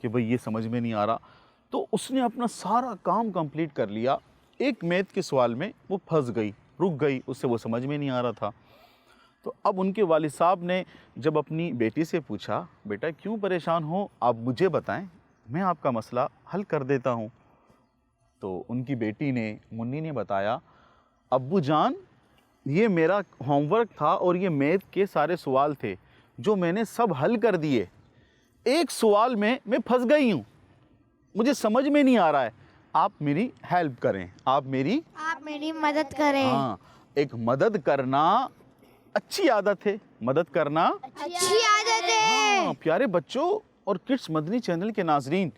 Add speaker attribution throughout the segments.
Speaker 1: کہ بھئی یہ سمجھ میں نہیں آ رہا، تو اس نے اپنا سارا کام کمپلیٹ کر لیا، ایک میتھ کے سوال میں وہ پھنس گئی، رک گئی، اس سے وہ سمجھ میں نہیں آ رہا تھا۔ تو اب ان کے والد صاحب نے جب اپنی بیٹی سے پوچھا، بیٹا کیوں پریشان ہو، آپ مجھے بتائیں، میں آپ کا مسئلہ حل کر دیتا ہوں۔ تو ان کی بیٹی نے، منی نے بتایا، ابو جان یہ میرا ہوم ورک تھا اور یہ میتھ کے سارے سوال تھے جو میں نے سب حل کر دیے، ایک سوال میں پھنس گئی ہوں، مجھے سمجھ میں نہیں آ رہا ہے، آپ میری ہیلپ کریں، آپ میری
Speaker 2: مدد کریں۔
Speaker 1: ہاں، ایک مدد کرنا اچھی عادت ہے، مدد کرنا
Speaker 2: اچھی عادت ہے۔
Speaker 1: ہاں پیارے بچوں اور کڈس مدنی چینل کے ناظرین،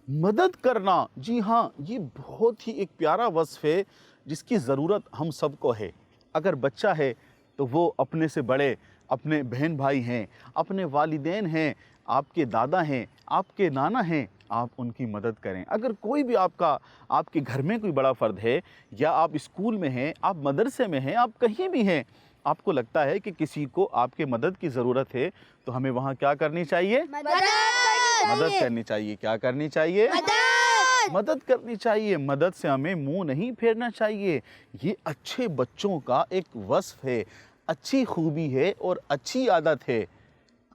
Speaker 1: مدد کرنا، جی ہاں یہ بہت ہی ایک پیارا وصف ہے جس کی ضرورت ہم سب کو ہے۔ اگر بچہ ہے تو وہ اپنے سے بڑے، اپنے بہن بھائی ہیں، اپنے والدین ہیں، آپ کے دادا ہیں، آپ کے نانا ہیں، آپ ان کی مدد کریں۔ اگر کوئی بھی آپ کے گھر میں کوئی بڑا فرد ہے، یا آپ اسکول میں ہیں، آپ مدرسے میں ہیں، آپ کہیں بھی ہیں، آپ کو لگتا ہے کہ کسی کو آپ کے مدد کی ضرورت ہے، تو ہمیں وہاں کیا کرنی چاہیے؟ مدد کرنی چاہیے۔ کیا کرنی چاہیے؟ مدد کرنی چاہیے۔ مدد سے ہمیں منہ نہیں پھیرنا چاہیے۔ یہ اچھے بچوں کا ایک وصف ہے، اچھی خوبی ہے اور اچھی عادت ہے۔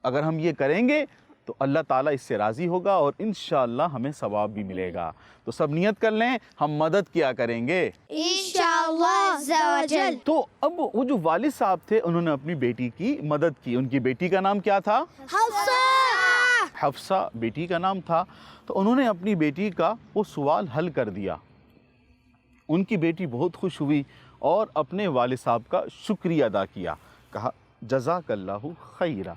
Speaker 1: اگر ہم یہ کریں گے تو اللہ تعالیٰ اس سے راضی ہوگا اور انشاءاللہ ہمیں ثواب بھی ملے گا۔ تو سب نیت کر لیں، ہم مدد کیا کریں گے
Speaker 2: انشاءاللہ عز و جل۔
Speaker 1: تو اب وہ جو والد صاحب تھے انہوں نے اپنی بیٹی کی مدد کی۔ ان کی بیٹی کا نام کیا تھا؟ حفصہ بیٹی کا نام تھا۔ تو انہوں نے اپنی بیٹی کا وہ سوال حل کر دیا۔ ان کی بیٹی بہت خوش ہوئی اور اپنے والد صاحب کا شکریہ ادا کیا، کہا جزاک اللہ خیرہ۔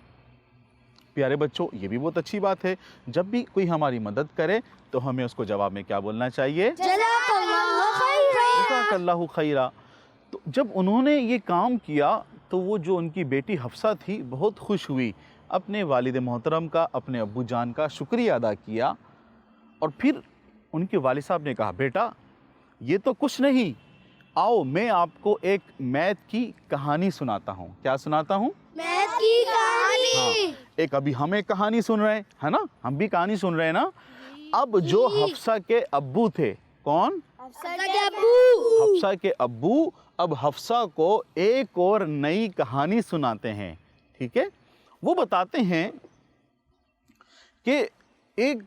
Speaker 1: پیارے بچوں یہ بھی بہت اچھی بات ہے، جب بھی کوئی ہماری مدد کرے تو ہمیں اس کو جواب میں کیا بولنا چاہیے؟
Speaker 2: جزاک اللہ خیرہ۔
Speaker 1: جزاک اللہ خیرہ۔ تو جب انہوں نے یہ کام کیا تو وہ جو ان کی بیٹی حفصہ تھی بہت خوش ہوئی، اپنے والد محترم کا، اپنے ابو جان کا شکریہ ادا کیا، اور پھر ان کے والد صاحب نے کہا بیٹا یہ تو کچھ نہیں، آؤ میں آپ کو ایک میتھ کی کہانی سناتا ہوں۔ کیا سناتا ہوں؟
Speaker 2: میتھ کی کہانی۔
Speaker 1: ہاں، ایک ابھی ہم ایک کہانی سن رہے ہیں، ہے نا، ہم بھی کہانی سن رہے ہیں نا۔ اب جو حفصہ کے ابو تھے، کون؟ حفصہ کے ابو اب حفصہ کو ایک اور نئی کہانی سناتے ہیں، ٹھیک ہے؟ وہ بتاتے ہیں کہ ایک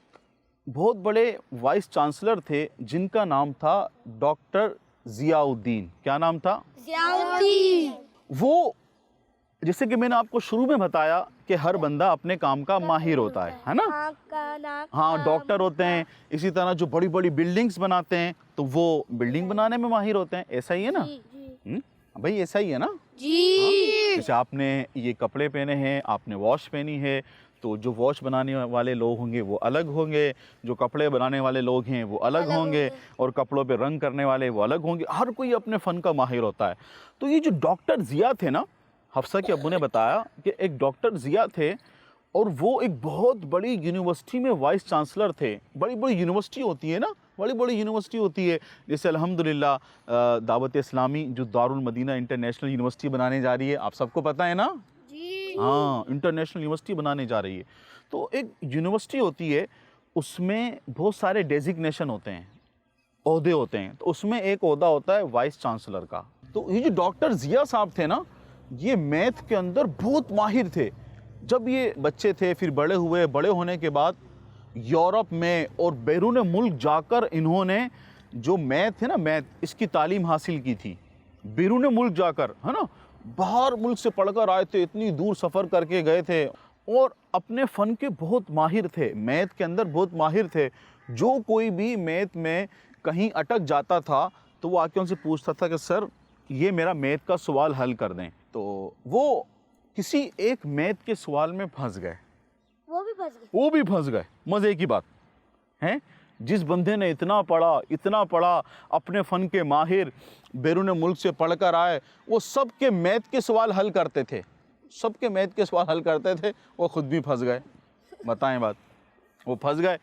Speaker 1: بہت بڑے وائس چانسلر تھے جن کا نام تھا ڈاکٹر ضیاء الدین۔ کیا نام تھا؟
Speaker 2: ضیاء الدین۔
Speaker 1: وہ جیسے کہ میں نے آپ کو شروع میں بتایا کہ ہر بندہ اپنے کام کا ماہر ہوتا ہے نا؟ ہاں، ڈاکٹر ہوتے ہیں، اسی طرح جو بڑی بڑی بلڈنگز بناتے ہیں تو وہ بلڈنگ بنانے میں ماہر ہوتے ہیں، ایسا ہی ہے نا؟ بھائی ایسا ہی ہے نا؟
Speaker 2: جی۔
Speaker 1: جیسے آپ نے یہ کپڑے پہنے ہیں، آپ نے واش پہنی ہے، تو جو واش بنانے والے لوگ ہوں گے وہ الگ ہوں گے، جو کپڑے بنانے والے لوگ ہیں وہ الگ ہوں گے، اور کپڑوں پہ رنگ کرنے والے وہ الگ ہوں گے، ہر کوئی اپنے فن کا ماہر ہوتا ہے۔ تو یہ جو ڈاکٹر ضیاء تھے نا، حفصہ کے ابو نے بتایا کہ ایک ڈاکٹر ضیاء تھے اور وہ ایک بہت بڑی یونیورسٹی میں وائس چانسلر تھے۔ بڑی بڑی یونیورسٹی ہوتی ہے نا، بڑی بڑی یونیورسٹی ہوتی ہے، جیسے الحمدللہ دعوت اسلامی جو دارالمدینہ انٹرنیشنل یونیورسٹی بنانے جا رہی ہے، آپ سب کو پتہ ہے نا؟ ہاں، انٹرنیشنل یونیورسٹی بنانے جا رہی ہے۔ تو ایک یونیورسٹی ہوتی ہے، اس میں بہت سارے ڈیزگنیشن ہوتے ہیں، عہدے ہوتے ہیں، تو اس میں ایک عہدہ ہوتا ہے وائس چانسلر کا۔ تو یہ جو ڈاکٹر ضیاء صاحب تھے نا، یہ میتھ کے اندر بہت ماہر تھے۔ جب یہ بچے تھے پھر بڑے ہوئے، بڑے ہونے کے بعد یورپ میں اور بیرون ملک جا کر انہوں نے جو میتھ ہے نا، میتھ، اس کی تعلیم حاصل کی تھی بیرون ملک جا کر، ہے نا، باہر ملک سے پڑھ کر آئے تھے، اتنی دور سفر کر کے گئے تھے، اور اپنے فن کے بہت ماہر تھے، میتھ کے اندر بہت ماہر تھے۔ جو کوئی بھی میتھ میں کہیں اٹک جاتا تھا تو وہ آ کے ان سے پوچھتا تھا کہ سر یہ میرا میتھ کا سوال حل کر دیں۔ تو وہ کسی ایک میتھ کے سوال میں پھنس گئے، وہ بھی پھنس گئے۔ مزے کی بات ہے، جس بندے نے اتنا پڑھا، اپنے فن کے ماہر، بیرون ملک سے پڑھ کر آئے، وہ سب کے میتھ کے سوال حل کرتے تھے، سب کے میتھ کے سوال حل کرتے تھے، وہ خود بھی پھنس گئے۔ بتائیں بات، وہ پھنس گئے،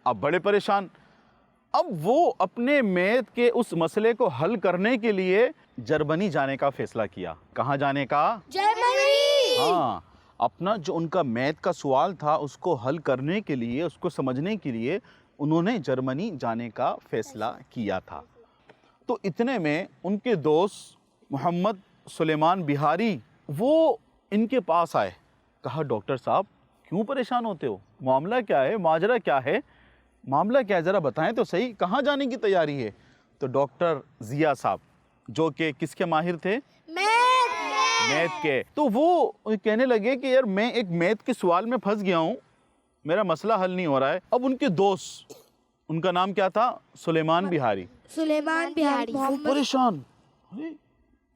Speaker 1: اب بڑے پریشان۔ اب وہ اپنے میتھ کے اس مسئلے کو حل کرنے کے لیے جرمنی جانے کا فیصلہ کیا۔ کہاں جانے کا؟
Speaker 2: جرمنی۔
Speaker 1: ہاں، اپنا جو ان کا میتھ کا سوال تھا اس کو حل کرنے کے لیے، اس کو سمجھنے کے لیے انہوں نے جرمنی جانے کا فیصلہ کیا تھا۔ تو اتنے میں ان کے دوست محمد سلیمان بہاری وہ ان کے پاس آئے، کہا ڈاکٹر صاحب کیوں پریشان ہوتے ہو، معاملہ کیا ہے، ماجرا کیا ہے، معاملہ کیا ہے، ذرا بتائیں تو صحیح، کہاں جانے کی تیاری ہے؟ تو ڈاکٹر ضیاء صاحب جو کہ کس کے ماہر تھے؟ میتھ کے۔ تو وہ کہنے لگے کہ یار میں ایک میتھ کے سوال میں پھنس گیا ہوں، میرا مسئلہ حل نہیں ہو رہا ہے۔ اب ان کے دوست، ان کا نام کیا تھا؟ سلیمان بہاری،
Speaker 2: سلیمان بہاری،
Speaker 1: وہ پریشان،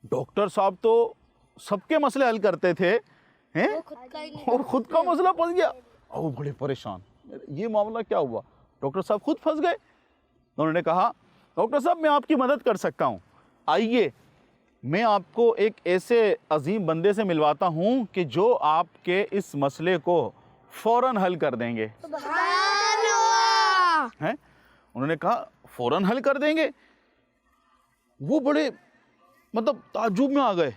Speaker 1: ڈاکٹر صاحب تو سب کے مسئلے حل کرتے تھے ہیں اور خود کا مسئلہ پھنس گیا، اور وہ بڑے پریشان، یہ معاملہ کیا ہوا؟ ڈاکٹر صاحب خود پھنس گئے۔ انہوں نے کہا ڈاکٹر صاحب میں آپ کی مدد کر سکتا ہوں، آئیے میں آپ کو ایک ایسے عظیم بندے سے ملواتا ہوں کہ جو آپ کے اس مسئلے کو فوراً حل کر دیں گے۔
Speaker 2: سبحان اللہ۔
Speaker 1: ہیں؟ انہوں نے کہا فوراً حل کر دیں گے؟ وہ بڑے مطلب تعجب میں آ گئے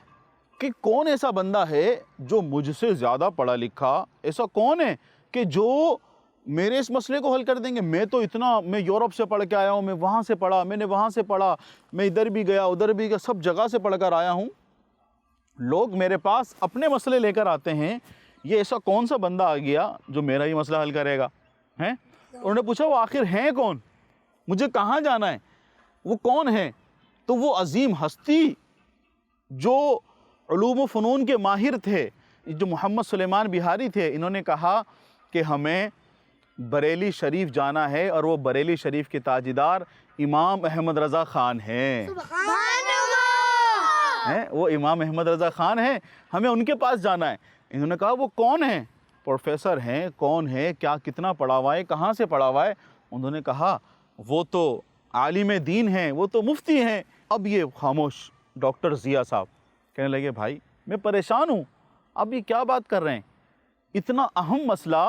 Speaker 1: کہ کون ایسا بندہ ہے جو مجھ سے زیادہ پڑھا لکھا، ایسا کون ہے کہ جو میرے اس مسئلے کو حل کر دیں گے؟ میں یورپ سے پڑھ کے آیا ہوں، میں وہاں سے پڑھا، میں نے وہاں سے پڑھا، میں ادھر بھی گیا ادھر بھی گیا، سب جگہ سے پڑھ کر آیا ہوں، لوگ میرے پاس اپنے مسئلے لے کر آتے ہیں، یہ ایسا کون سا بندہ آ گیا جو میرا ہی مسئلہ حل کرے گا؟ ہیں؟ انہوں نے پوچھا وہ آخر ہیں کون، مجھے کہاں جانا ہے، وہ کون ہے؟ تو وہ عظیم ہستی جو علوم و فنون کے ماہر تھے، جو محمد سلیمان بہاری تھے، انہوں نے کہا کہ ہمیں بریلی شریف جانا ہے اور وہ بریلی شریف کے تاجدار امام احمد رضا خان ہیں۔
Speaker 2: سبحان اللہ۔
Speaker 1: وہ امام احمد رضا خان ہیں، ہمیں ان کے پاس جانا ہے۔ انہوں نے کہا وہ کون ہیں؟ پروفیسر ہیں، کون ہے، کیا کتنا پڑھا ہوا ہے، کہاں سے پڑھا ہوا ہے؟ انہوں نے کہا وہ تو عالم دین ہیں، وہ تو مفتی ہیں۔ اب یہ خاموش، ڈاکٹر ضیاء صاحب کہنے لگے بھائی میں پریشان ہوں، اب یہ کیا بات کر رہے ہیں؟ اتنا اہم مسئلہ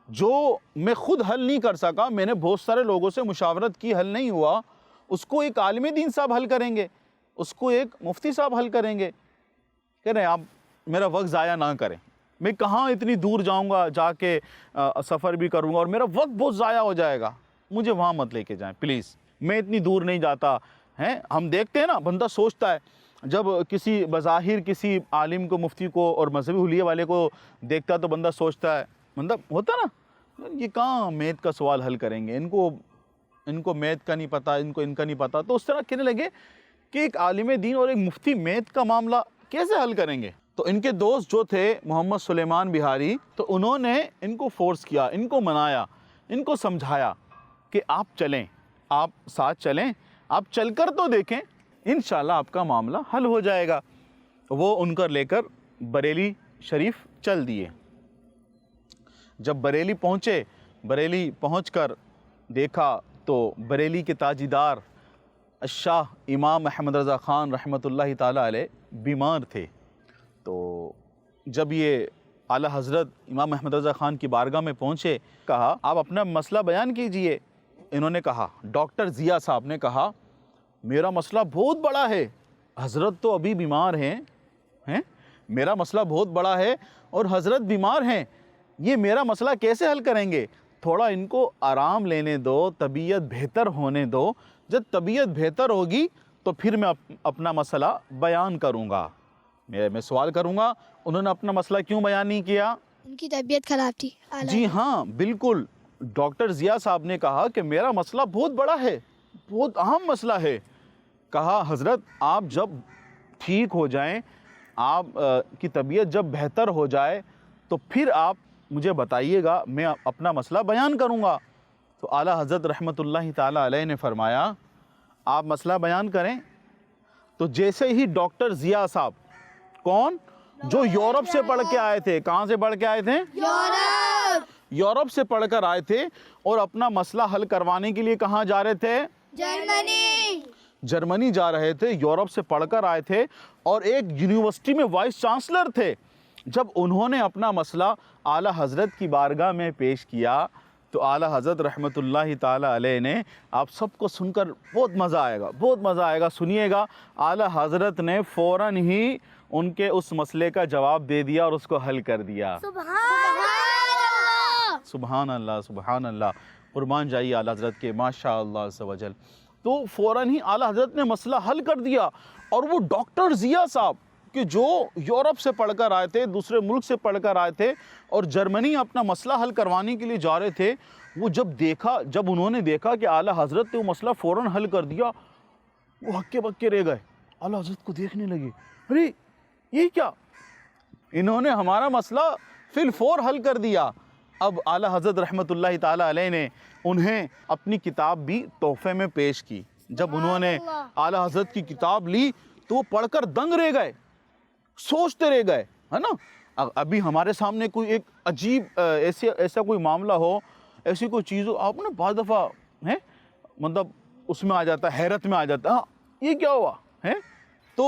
Speaker 1: جو میں خود حل نہیں کر سکا، میں نے بہت سارے لوگوں سے مشاورت کی، حل نہیں ہوا، اس کو ایک عالم دین صاحب حل کریں گے، اس کو ایک مفتی صاحب حل کریں گے۔ کہہ رہے ہیں آپ میرا وقت ضائع نہ کریں، میں کہاں اتنی دور جاؤں گا، جا کے سفر بھی کروں گا اور میرا وقت بہت ضائع ہو جائے گا، مجھے وہاں مت لے کے جائیں پلیز، میں اتنی دور نہیں جاتا۔ ہیں ہم دیکھتے ہیں نا، بندہ سوچتا ہے جب کسی بظاہر کسی عالم کو، مفتی کو اور مذہبی حلیے والے کو دیکھتا ہے تو بندہ سوچتا ہے، بندہ ہوتا نا یہ کہاں میتھ کا سوال حل کریں گے، ان کو میتھ کا نہیں پتہ، ان کا نہیں پتہ، تو اس طرح کہنے لگے کہ ایک عالم دین اور ایک مفتی میتھ کا معاملہ کیسے حل کریں گے؟ تو ان کے دوست جو تھے محمد سلیمان بہاری، تو انہوں نے ان کو فورس کیا، ان کو منایا، ان کو سمجھایا کہ آپ چلیں، آپ ساتھ چلیں، آپ چل کر تو دیکھیں، انشاءاللہ آپ کا معاملہ حل ہو جائے گا۔ وہ ان کو لے کر بریلی شریف چل دیے۔ جب بریلی پہنچے، بریلی پہنچ کر دیکھا تو بریلی کے تاجدار شاہ امام احمد رضا خان رحمۃ اللہ تعالیٰ علیہ بیمار تھے۔ تو جب یہ اعلیٰ حضرت امام احمد رضا خان کی بارگاہ میں پہنچے، کہا آپ اپنا مسئلہ بیان کیجئے۔ انہوں نے کہا، ڈاکٹر ضیاء صاحب نے کہا میرا مسئلہ بہت بڑا ہے، حضرت تو ابھی بیمار ہیں، میرا مسئلہ بہت بڑا ہے اور حضرت بیمار ہیں، یہ میرا مسئلہ کیسے حل کریں گے؟ تھوڑا ان کو آرام لینے دو، طبیعت بہتر ہونے دو، جب طبیعت بہتر ہوگی تو پھر میں اپنا مسئلہ بیان کروں گا، میں سوال کروں گا انہوں نے اپنا مسئلہ کیوں بیان نہیں کیا؟
Speaker 2: ان کی طبیعت خراب تھی۔
Speaker 1: جی ہاں بالکل، ڈاکٹر ضیاء صاحب نے کہا کہ میرا مسئلہ بہت بڑا ہے، بہت اہم مسئلہ ہے۔ کہا حضرت آپ جب ٹھیک ہو جائیں، آپ کی طبیعت جب بہتر ہو جائے تو پھر آپ مجھے بتائیے گا، میں اپنا مسئلہ بیان کروں گا۔ تو اعلیٰ حضرت رحمۃ اللہ تعالیٰ علیہ نے فرمایا آپ مسئلہ بیان کریں۔ تو جیسے ہی ڈاکٹر ضیاء صاحب، کون؟ جو یورپ سے پڑھ کے آئے تھے، کہاں سے پڑھ کے آئے تھے؟ یورپ سے پڑھ کر آئے تھے اور اپنا مسئلہ حل کروانے کے لیے کہاں جا رہے تھے؟ جرمنی جا رہے تھے، یورپ سے پڑھ کر آئے تھے اور ایک یونیورسٹی میں وائس چانسلر تھے۔ جب انہوں نے اپنا مسئلہ اعلیٰ حضرت کی بارگاہ میں پیش کیا تو اعلیٰ حضرت رحمۃ اللہ تعالیٰ علیہ نے، آپ سب کو سن کر بہت مزہ آئے گا، بہت مزہ آئے گا، سنیے گا۔ اعلیٰ حضرت نے فوراً ہی ان کے اس مسئلے کا جواب دے دیا اور اس کو حل کر دیا. سبحان اللہ سبحان اللہ. قربان جائیے اعلیٰ حضرت کے، ماشاء اللہ عز و جل. تو فوراً ہی اعلیٰ حضرت نے مسئلہ حل کر دیا. اور وہ ڈاکٹر ضیاء صاحب کہ جو یورپ سے پڑھ کر آئے تھے، دوسرے ملک سے پڑھ کر آئے تھے اور جرمنی اپنا مسئلہ حل کروانے کے لیے جا رہے تھے، وہ جب انہوں نے دیکھا کہ اعلیٰ حضرت نے وہ مسئلہ فوراً حل کر دیا، وہ ہکے بکے رہ گئے. اعلیٰ حضرت کو دیکھنے لگے، ارے یہ کیا، انہوں نے ہمارا مسئلہ فی الفور حل کر دیا. اب اعلیٰ حضرت رحمۃ اللہ تعالیٰ علیہ نے انہیں اپنی کتاب بھی تحفے میں پیش کی. جب انہوں نے اعلیٰ حضرت کی کتاب لی تو وہ پڑھ کر دنگ رہ گئے، سوچتے رہ گئے، ہے نا. ابھی ہمارے سامنے کوئی ایک عجیب ایسا کوئی معاملہ ہو، ایسی کوئی چیز ہو، آپ نے بعض دفعہ مطلب اس میں آ جاتا ہے، حیرت میں آ جاتا ہے، ہاں یہ کیا ہوا ہے. تو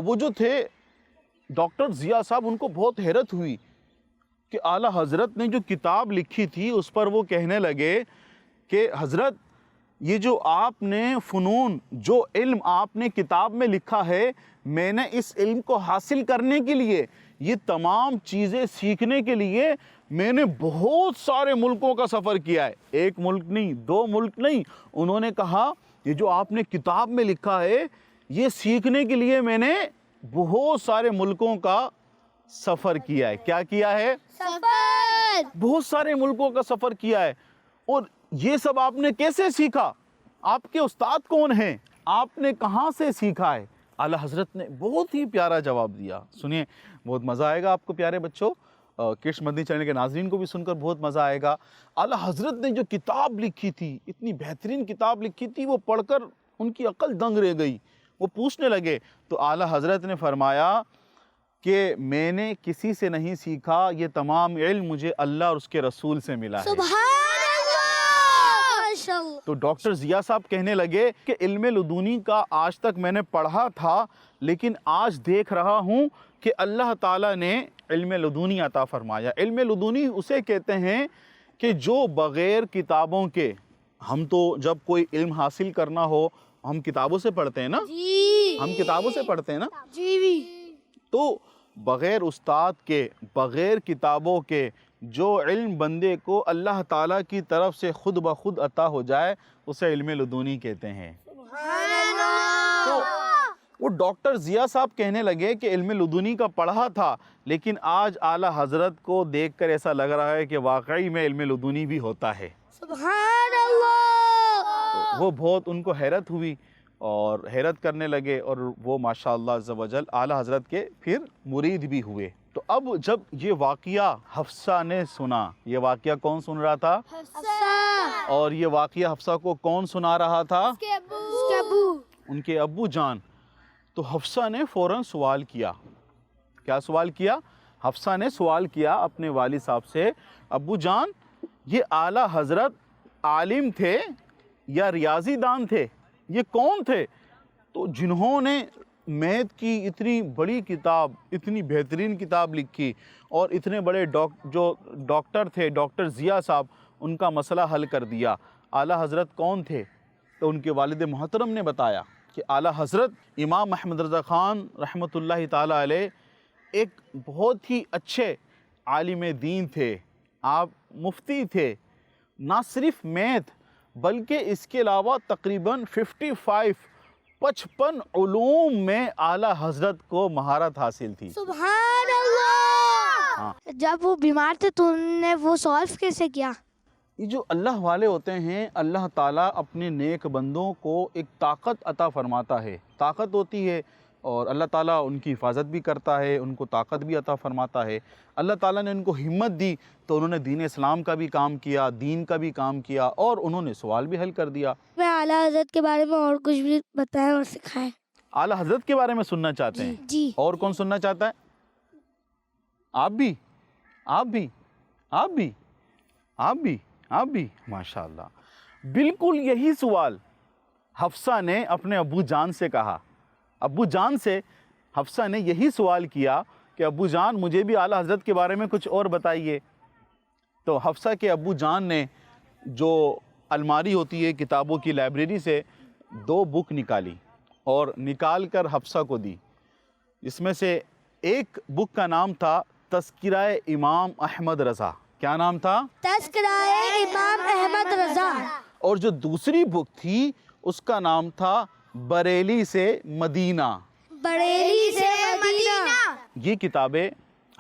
Speaker 1: وہ جو تھے ڈاکٹر ضیاء صاحب، ان کو بہت حیرت ہوئی کہ اعلیٰ حضرت نے جو کتاب لکھی تھی اس پر وہ کہنے لگے کہ حضرت یہ جو آپ نے فنون، جو علم آپ نے کتاب میں لکھا ہے، میں نے اس علم کو حاصل کرنے کے لیے، یہ تمام چیزیں سیکھنے کے لیے میں نے بہت سارے ملکوں کا سفر کیا ہے. ایک ملک نہیں، دو ملک نہیں. انہوں نے کہا یہ جو آپ نے کتاب میں لکھا ہے یہ سیکھنے کے لیے میں نے بہت سارے ملکوں کا سفر کیا ہے. کیا کیا ہے؟
Speaker 2: سفر.
Speaker 1: بہت سارے ملکوں کا سفر کیا ہے. اور یہ سب آپ نے کیسے سیکھا؟ آپ کے استاد کون ہیں؟ آپ نے کہاں سے سیکھا ہے؟ اعلیٰ حضرت نے بہت ہی پیارا جواب دیا. سنیے، بہت مزہ آئے گا آپ کو پیارے بچوں، کڈس مدنی چینل کے ناظرین کو بھی سن کر بہت مزہ آئے گا. اعلیٰ حضرت نے جو کتاب لکھی تھی، اتنی بہترین کتاب لکھی تھی، وہ پڑھ کر ان کی عقل دنگ رہ گئی. وہ پوچھنے لگے تو اعلیٰ حضرت نے فرمایا کہ میں نے کسی سے نہیں سیکھا، یہ تمام علم مجھے اللہ اور اس کے رسول سے ملا ہے.
Speaker 2: سبحان اللہ. ماشاءاللہ.
Speaker 1: تو ڈاکٹر ضیاء صاحب کہنے لگے کہ علم لدنی کا آج تک میں نے پڑھا تھا، لیکن آج دیکھ رہا ہوں کہ اللہ تعالیٰ نے علم لدنی عطا فرمایا. علم لدنی اسے کہتے ہیں کہ جو بغیر کتابوں کے، ہم تو جب کوئی علم حاصل کرنا ہو ہم کتابوں سے پڑھتے ہیں نا،
Speaker 2: جی.
Speaker 1: ہم کتابوں سے پڑھتے ہیں نا.
Speaker 2: جی.
Speaker 1: تو بغیر استاد کے، بغیر کتابوں کے جو علم بندے کو اللہ تعالیٰ کی طرف سے خود بخود عطا ہو جائے اسے علم لدنی کہتے ہیں. تو وہ ڈاکٹر ضیاء صاحب کہنے لگے کہ علم لدنی کا پڑھا تھا، لیکن آج اعلیٰ حضرت کو دیکھ کر ایسا لگ رہا ہے کہ واقعی میں علم لدنی بھی ہوتا ہے.
Speaker 2: سبحان اللہ.
Speaker 1: وہ بہت ان کو حیرت ہوئی اور حیرت کرنے لگے، اور وہ ماشاءاللہ عز و جل اعلیٰ حضرت کے پھر مرید بھی ہوئے. تو اب جب یہ واقعہ حفصہ نے سنا، یہ واقعہ کون سن رہا تھا؟
Speaker 2: حفصہ.
Speaker 1: اور یہ واقعہ حفصہ کو کون سنا رہا تھا؟
Speaker 2: اس کے ابو.
Speaker 1: ان کے ابو جان. تو حفصہ نے فوراً سوال کیا. کیا سوال کیا؟ حفصہ نے سوال کیا اپنے والد صاحب سے، ابو جان یہ اعلیٰ حضرت عالم تھے یا ریاضی دان تھے؟ یہ کون تھے تو جنہوں نے میتھ کی اتنی بڑی کتاب، اتنی بہترین کتاب لکھی، اور اتنے بڑے جو ڈاکٹر تھے، ڈاکٹر ضیاء صاحب، ان کا مسئلہ حل کر دیا؟ اعلیٰ حضرت کون تھے؟ تو ان کے والد محترم نے بتایا کہ اعلیٰ حضرت امام محمد رضا خان رحمۃ اللہ تعالیٰ علیہ ایک بہت ہی اچھے عالم دین تھے. آپ مفتی تھے. نہ صرف میتھ بلکہ اس کے علاوہ تقریباً 55 علوم میں اعلیٰ حضرت کو مہارت حاصل تھی.
Speaker 2: سبحان اللہ. جب وہ بیمار تھے تو انہوں نے وہ سالو کیسے کیا؟
Speaker 1: یہ جو اللہ والے ہوتے ہیں، اللہ تعالیٰ اپنے نیک بندوں کو ایک طاقت عطا فرماتا ہے. طاقت ہوتی ہے اور اللہ تعالیٰ ان کی حفاظت بھی کرتا ہے، ان کو طاقت بھی عطا فرماتا ہے. اللہ تعالیٰ نے ان کو ہمت دی تو انہوں نے دین اسلام کا بھی کام کیا، دین کا بھی کام کیا، اور انہوں نے سوال بھی حل کر دیا.
Speaker 2: میں اعلیٰ حضرت کے بارے میں اور کچھ بھی بتائیں اور سکھائیں.
Speaker 1: اعلیٰ حضرت کے بارے میں سننا چاہتے ہیں؟
Speaker 2: جی.
Speaker 1: اور کون سننا چاہتا ہے؟ آپ بھی، آپ بھی، آپ بھی، آپ بھی، آپ بھی. ماشاءاللہ. بالکل یہی سوال حفصہ نے اپنے ابو جان سے کہا. ابو جان سے حفصہ نے یہی سوال کیا کہ ابو جان مجھے بھی اعلیٰ حضرت کے بارے میں کچھ اور بتائیے. تو حفصہ کے ابو جان نے جو الماری ہوتی ہے کتابوں کی لائبریری سے 2 بک نکالی اور نکال کر حفصہ کو دی. جس میں سے ایک بک کا نام تھا تذکرہ امام احمد رضا. کیا نام تھا؟
Speaker 2: تذکرہ امام احمد رضا.
Speaker 1: اور جو دوسری بک تھی اس کا نام تھا بریلی سے مدینہ.
Speaker 2: بریلی سے مدینہ.
Speaker 1: یہ کتابیں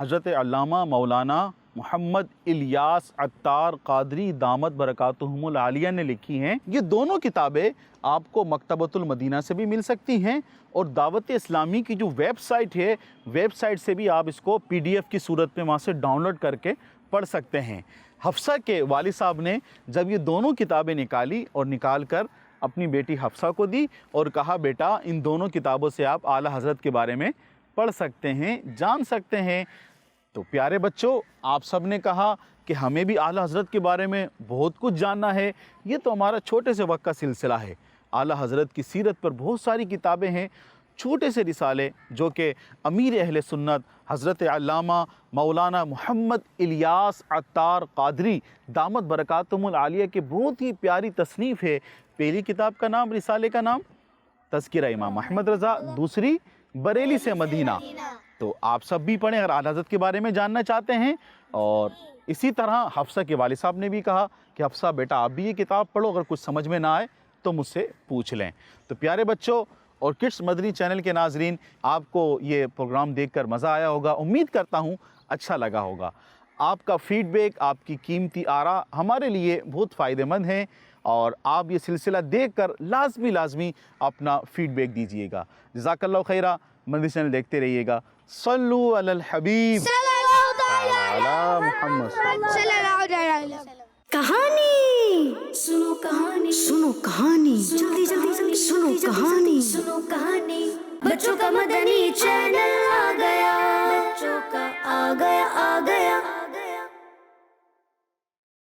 Speaker 1: حضرت علامہ مولانا محمد الیاس عطار قادری دامت برکاتہم العالیہ نے لکھی ہیں. یہ دونوں کتابیں آپ کو مکتبۃ المدینہ سے بھی مل سکتی ہیں اور دعوت اسلامی کی جو ویب سائٹ ہے ویب سائٹ سے بھی آپ اس کو PDF کی صورت میں وہاں سے ڈاؤن لوڈ کر کے پڑھ سکتے ہیں. حفصہ کے والد صاحب نے جب یہ دونوں کتابیں نکالی اور نکال کر اپنی بیٹی حفصہ کو دی اور کہا بیٹا ان دونوں کتابوں سے آپ اعلیٰ حضرت کے بارے میں پڑھ سکتے ہیں، جان سکتے ہیں. تو پیارے بچوں، آپ سب نے کہا کہ ہمیں بھی اعلیٰ حضرت کے بارے میں بہت کچھ جاننا ہے. یہ تو ہمارا چھوٹے سے وقت کا سلسلہ ہے. اعلیٰ حضرت کی سیرت پر بہت ساری کتابیں ہیں، چھوٹے سے رسالے جو کہ امیر اہل سنت حضرت علامہ مولانا محمد الیاس عطار قادری دامت برکاتہم العالیہ کے بہت ہی پیاری تصنیف ہے. پہلی کتاب کا نام، رسالے کا نام تذکرہ امام احمد رضا، دوسری بریلی سے مدینہ. تو آپ سب بھی پڑھیں اگر اعلیٰ حضرت کے بارے میں جاننا چاہتے ہیں. اور اسی طرح حفصہ کے والد صاحب نے بھی کہا کہ حفصہ بیٹا آپ بھی یہ کتاب پڑھو، اگر کچھ سمجھ میں نہ آئے تو مجھ سے پوچھ لیں. تو پیارے بچوں اور کڈس مدنی چینل کے ناظرین، آپ کو یہ پروگرام دیکھ کر مزہ آیا ہوگا، امید کرتا ہوں اچھا لگا ہوگا. آپ کا فیڈ بیک، آپ کی قیمتی آراء ہمارے لیے بہت فائدہ مند ہیں اور آپ یہ سلسلہ دیکھ کر لازمی اپنا فیڈ بیک دیجئے گا. جزاک اللہ خیرہ. مدنی چینل دیکھتے رہیے گا. صلو علی الحبیب علی محمد
Speaker 2: صلی اللہ علیہ وسلم.
Speaker 3: کہانی سنو، کہانی سنو، کہانی جلدی جلدی سنو، کہانی سنو، کہانی. بچوں کا مدنی چینل آ گیا، بچوں کا آ گیا.